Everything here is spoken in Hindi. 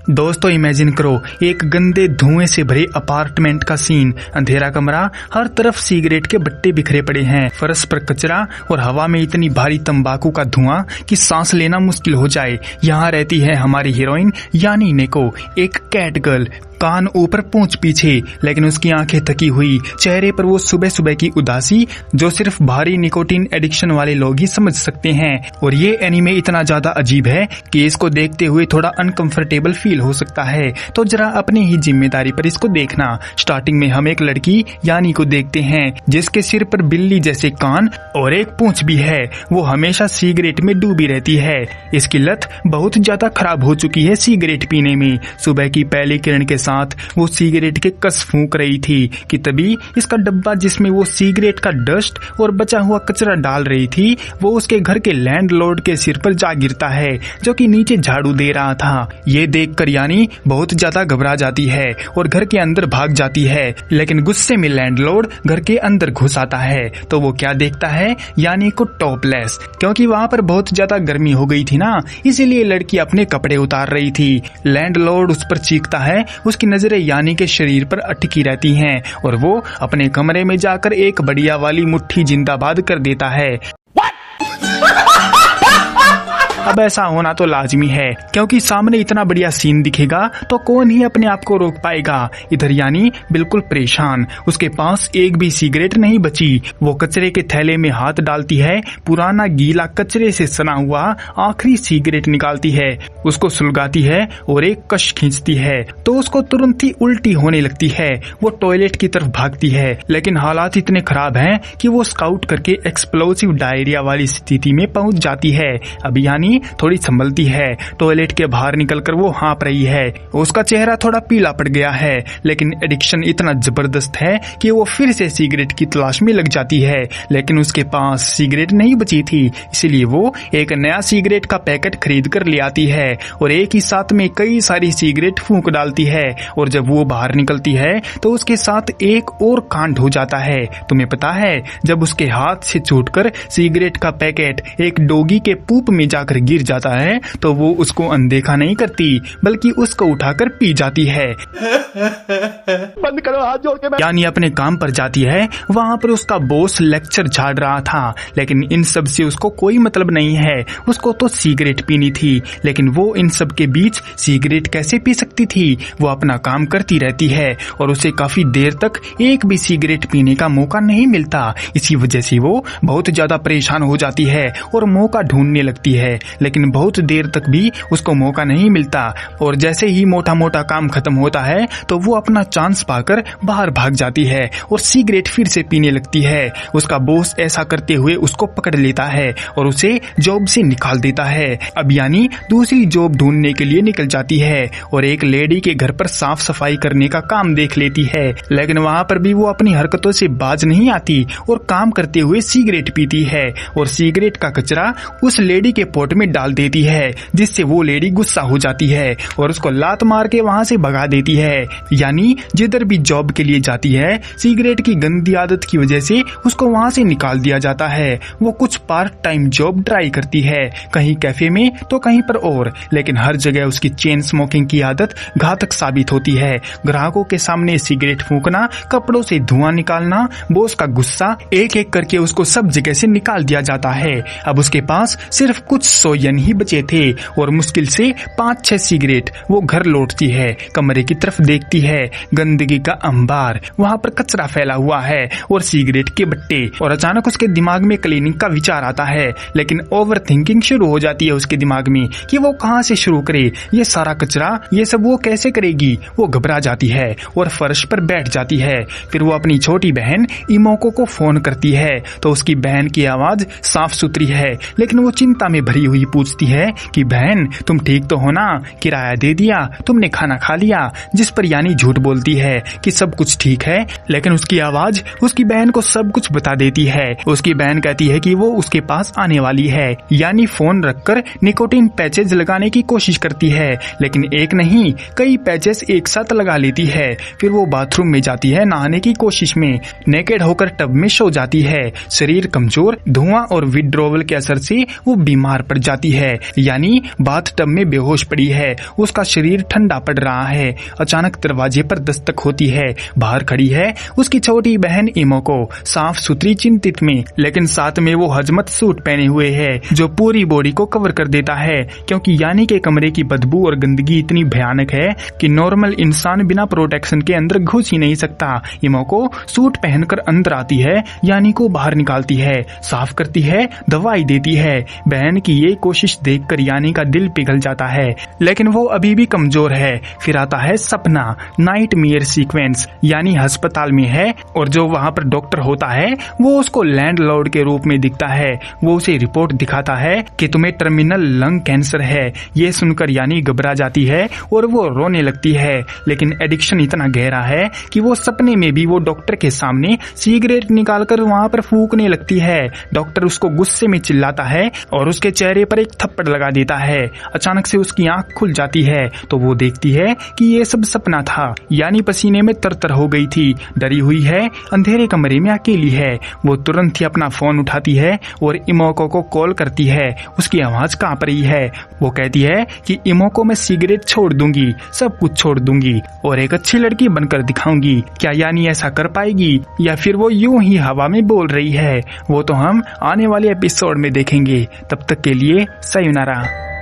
दोस्तों इमेजिन करो एक गंदे धुएं से भरे अपार्टमेंट का सीन। अंधेरा कमरा, हर तरफ सिगरेट के बट्टे बिखरे पड़े हैं, फर्श पर कचरा और हवा में इतनी भारी तंबाकू का धुआं कि सांस लेना मुश्किल हो जाए। यहाँ रहती है हमारी हीरोइन यानी नेको, एक कैट गर्ल। कान ऊपर पूंछ पीछे, लेकिन उसकी आंखें थकी हुई, चेहरे पर वो सुबह सुबह की उदासी जो सिर्फ भारी निकोटीन एडिक्शन वाले लोग ही समझ सकते हैं। और ये एनीमे इतना ज्यादा अजीब है कि इसको देखते हुए थोड़ा अनकंफर्टेबल फील हो सकता है, तो जरा अपनी ही जिम्मेदारी पर इसको देखना। स्टार्टिंग में हम एक लड़की यानी को देखते हैं जिसके सिर पर बिल्ली जैसे कान और एक पूंछ भी है। वो हमेशा सिगरेट में डूबी रहती है। इसकी लत बहुत ज्यादा खराब हो चुकी है सिगरेट पीने में। सुबह की पहली किरण के साथ वो सिगरेट के कस फूंक रही थी कि तभी इसका डब्बा जिसमें वो सिगरेट का डस्ट और बचा हुआ कचरा डाल रही थी वो उसके घर के लैंडलॉर्ड के सिर पर जा गिरता है, जो कि नीचे झाड़ू दे रहा था। ये देखकर यानी बहुत ज्यादा घबरा जाती है और घर के अंदर भाग जाती है, लेकिन गुस्से में लैंडलॉर्ड घर के अंदर घुस आता है तो वो क्या देखता है, यानी को टॉपलेस, क्योंकि वहाँ पर बहुत ज्यादा गर्मी हो गई थी ना, इसीलिए लड़की अपने कपड़े उतार रही थी। लैंडलॉर्ड उस पर चीखता है, उसकी नजरें यानी के शरीर पर अटकी रहती हैं और वो अपने कमरे में जाकर एक बढ़िया वाली मुट्ठी जिंदाबाद कर देता है। अब ऐसा होना तो लाजमी है, क्योंकि सामने इतना बढ़िया सीन दिखेगा तो कौन ही अपने आप को रोक पाएगा। इधर यानी बिल्कुल परेशान, उसके पास एक भी सिगरेट नहीं बची। वो कचरे के थैले में हाथ डालती है, पुराना गीला कचरे से सना हुआ आखिरी सिगरेट निकालती है, उसको सुलगाती है और एक कश खींचती है तो उसको तुरंत ही उल्टी होने लगती है। वो टॉयलेट की तरफ भागती है, लेकिन हालात इतने खराब हैं कि वो स्काउट करके एक्सप्लोसिव डायरिया वाली स्थिति में पहुंच जाती है। अब यानी थोड़ी संभलती है, टॉयलेट के बाहर निकलकर वो हाँप रही है। उसका चेहरा थोड़ा पीला पड़ गया है, लेकिन एडिक्शन इतना जबरदस्त है कि वो फिर से सिगरेट की तलाश में लग जाती है, लेकिन उसके पास सिगरेट नहीं बची थी, इसलिए वो एक नया सिगरेट का पैकेट खरीद कर ले आती है और एक ही साथ में कई सारी सिगरेट फूंक डालती है। और जब वो बाहर निकलती है तो उसके साथ एक और कांड हो जाता है। तुम्हें पता है, जब उसके हाथ से छूटकर सिगरेट का पैकेट एक डॉगी के पूप में जाकर गिर जाता है तो वो उसको अनदेखा नहीं करती, बल्कि उसको उठाकर पी जाती है। बंद करो हाथ जोड़ के। यानी अपने काम पर जाती है। वहाँ पर उसका बॉस लेक्चर झाड़ रहा था, लेकिन इन सब से उसको कोई मतलब नहीं है, उसको तो सिगरेट पीनी थी। लेकिन वो इन सब के बीच सिगरेट कैसे पी सकती थी? वो अपना काम करती रहती है और उसे काफी देर तक एक भी सिगरेट पीने का मौका नहीं मिलता। इसी वजह से वो बहुत ज्यादा परेशान हो जाती है और मौका ढूंढने लगती है, लेकिन बहुत देर तक भी उसको मौका नहीं मिलता। और जैसे ही मोटा मोटा काम खत्म होता है तो वो अपना चांस पाकर बाहर भाग जाती है और सिगरेट फिर से पीने लगती है। उसका बॉस ऐसा करते हुए उसको पकड़ लेता है और उसे जॉब से निकाल देता है। अब यानी दूसरी जॉब ढूंढने के लिए निकल जाती है और एक लेडी के घर पर साफ सफाई करने का काम देख लेती है, लेकिन वहाँ पर भी वो अपनी हरकतों से बाज नहीं आती और काम करते हुए सिगरेट पीती है और सिगरेट का कचरा उस लेडी के पोट में डाल देती है, जिससे वो लेडी गुस्सा हो जाती है और उसको लात मार के वहाँ से भगा देती है। यानी जिधर भी जॉब के लिए जाती है, सिगरेट की गंदी आदत की वजह से उसको वहाँ से निकाल दिया जाता है। वो कुछ पार्ट टाइम जॉब ट्राई करती है, कहीं कैफे में तो कहीं पर और, लेकिन हर जगह उसकी चेन स्मोकिंग की आदत घातक साबित होती है। ग्राहकों के सामने सिगरेट फूंकना, कपड़ों से धुआं निकालना, बॉस का गुस्सा, एक एक करके उसको सब जगह से निकाल दिया जाता है। अब उसके पास सिर्फ कुछ 100 येन ही बचे थे और मुश्किल से 5-6 सिगरेट। वो घर लौटती है, कमरे की तरफ देखती है, गंदगी का अंबार, वहाँ पर कचरा फैला हुआ है और सिगरेट के बट्टे। और अचानक उसके दिमाग में क्लीनिंग का विचार आता है, लेकिन ओवर थिंकिंग शुरू हो जाती है उसके दिमाग में कि वो कहाँ से शुरू करे, ये सारा कचरा ये सब वो कैसे करेगी। वो घबरा जाती है और फर्श पर बैठ जाती है। फिर वो अपनी छोटी बहन इमोको को फोन करती है तो उसकी बहन की आवाज साफ सुथरी है, लेकिन वो चिंता में भरी हुई पूछती है कि बहन तुम ठीक तो हो ना, किराया दे दिया, तुमने खाना खा लिया। जिस पर यानी झूठ बोलती है कि सब कुछ ठीक है, लेकिन उसकी आवाज उसकी बहन को सब कुछ बता देती है। उसकी बहन कहती है कि वो उसके पास आने वाली है। यानी फोन रखकर निकोटीन पैचेज लगाने की कोशिश करती है, लेकिन एक नहीं कई पैचेस एक साथ लगा लेती है। फिर वो बाथरूम में जाती है नहाने की कोशिश में, नेकेड होकर टब में सो जाती है। शरीर कमजोर, धुआं और विड्रोवल के असर से वो बीमार पड़ जाती है, यानी बाथटब में बेहोश पड़ी है। उसका शरीर ठंडा पड़ रहा है। अचानक दरवाजे पर दस्तक होती है। बाहर खड़ी है उसकी छोटी बहन इमोको, साफ सुथरी, चिंतित में, लेकिन साथ में वो हजमत सूट पहने हुए है जो पूरी बॉडी को कवर कर देता है, क्योंकि यानी के कमरे की बदबू और गंदगी इतनी भयानक है कि नॉर्मल इंसान बिना प्रोटेक्शन के अंदर घुस ही नहीं सकता। इमोको सूट पहनकर अंदर आती है, यानी को बाहर निकालती है, साफ करती है, दवाई देती है। बहन की ये कोशिश देखकर यानी का दिल पिघल जाता है, लेकिन वो अभी भी कमजोर है। फिर आता है सपना, नाइटमेयर सीक्वेंस, यानी अस्पताल में है और जो वहाँ पर डॉक्टर होता है वो उसको लैंडलॉर्ड के रूप में दिखता है। वो उसे रिपोर्ट दिखाता है कि तुम्हें टर्मिनल लंग कैंसर है। ये सुनकर यानी घबरा जाती है और वो रोने लगती है, लेकिन एडिक्शन इतना गहरा है कि वो सपने में भी वो डॉक्टर के सामने सिगरेट निकालकर वहाँ पर फूकने लगती है। डॉक्टर उसको गुस्से में चिल्लाता है और उसके चेहरे पर एक थप्पड़ लगा देता है। अचानक से उसकी आंख खुल जाती है तो वो देखती है कि ये सब सपना था। यानी पसीने में तरतर हो गई थी, डरी हुई है, अंधेरे कमरे में अकेली है। वो तुरंत ही अपना फोन उठाती है और इमोको को कॉल करती है। उसकी आवाज कांप रही है। वो कहती है कि इमोको मैं सिगरेट छोड़ दूंगी, सब कुछ छोड़ दूंगी और एक अच्छी लड़की बनकर दिखाऊंगी। क्या यानी ऐसा कर पाएगी या फिर वो यूं ही हवा में बोल रही है? वो तो हम आने वाले एपिसोड में देखेंगे। तब तक के लिए सायोनारा।